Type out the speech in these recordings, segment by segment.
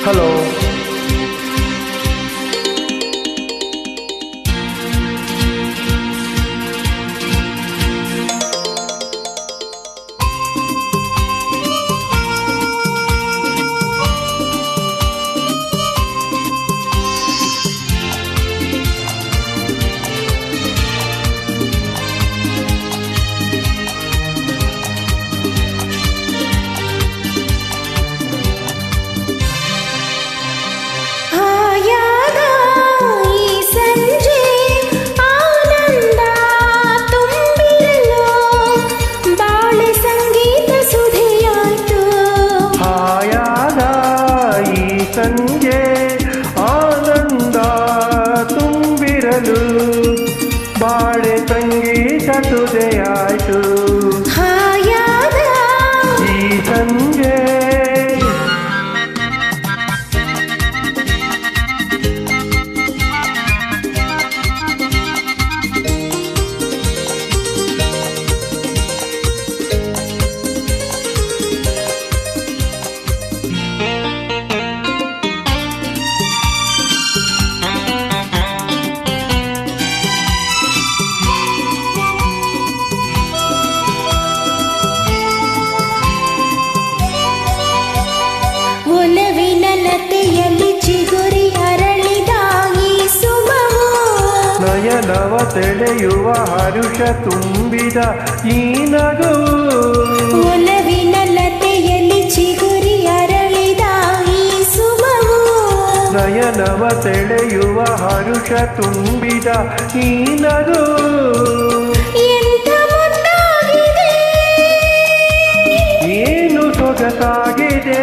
Hello. ಸಂಜೆ ಆನಂದ ತುಂಬಿರಲು ಬಾಳೆ ಸಂಗೀತ ತುದೆಯಾಯ್ತು. ಈ ಸಂಜೆ ನಯನವ ಸೆಳೆಯುವ ಹರುಷ ತುಂಬಿದ ಈ ನಗುವು. ಒಲವಿನ ಲತೆಯಲ್ಲಿ ಚಿಗುರಿ ಅರಳಿದ ಈ ಸುಮವು. ನಯನವ ಸೆಳೆಯುವ ಹರುಷ ತುಂಬಿದ ಈ ನಗುವು. ಎಂಥ ಮುದ್ದಾಗಿದೆ, ಏನು ಸೊಗಸಾಗಿದೆ,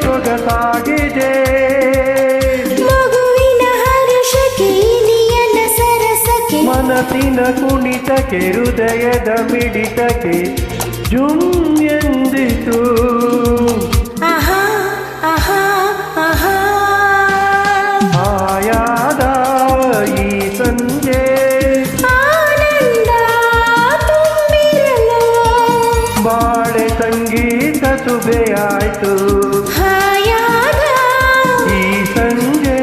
ಸೊಗಸಾಗಿದೆ. ಮಗುವಿನ ಹರ್ಷಕ್ಕೆ ಇನಿಯನ ಸರಸಕ್ಕೆ ಮನಸ್ಸಿನ ಕುಣಿತಕ್ಕೆ ಹೃದಯದ ಮಿಡಿತಕ್ಕೆ ಜುಮ್ ಎಂದಿತು. ಆಹಾ ಆಹಾ ಆಹಾ ಆಯಾದ ಈ ಸಂಜೆ ಆನಂದ ತುಂಬಿರಲು ಬಾಳೆ ಸಂಗೀತ ಸುಬೆಯಾಯ್ತು. ಈ ಸಂಜೆ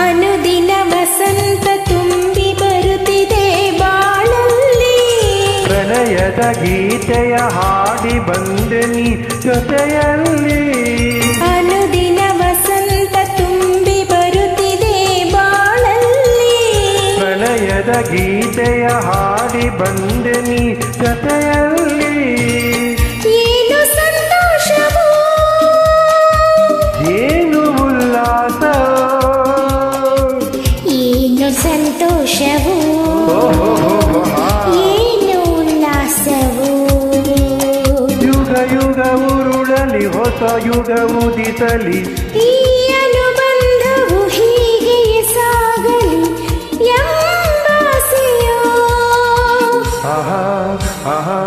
ಅನುದಿನ ವಸಂತ ತುಂಬಿ ಬರುತ್ತಿದೆ ಬಾಳಲ್ಲಿ. ಪ್ರಣಯದ ಗೀತೆಯ ಹಾಡಿ ಬಂದೆ ನೀ ಜೊತೆಯಲ್ಲಿ. ಅನುದಿನ ವಸಂತ ತುಂಬಿ ಬರುತ್ತಿದೆ ಬಾಳಲ್ಲಿ. ಪ್ರಣಯದ ಗೀತೆಯ ಹಾಡಿ ಬಂದೆ ನೀ ಜೊತೆಯಲ್ಲಿ. ಏನು ಸಂತೋಷವು, ಏನು ಉಲ್ಲಾಸ, ಏನು ಸಂತೋಷವು, ಏನು ಉಲ್ಲಾಸವು. ಯುಗ ಯುಗ ಉರುಳಲಿ ಹೊಸ ಯುಗ ಉದಿಸಲಿ. ಈ ಅನುಬಂಧವು ಹೀಗೆಯೇ ಸಾಗಲಿ ಎಂಬಾಸೆಯೋ. ಆಹಾ ಆಹಾ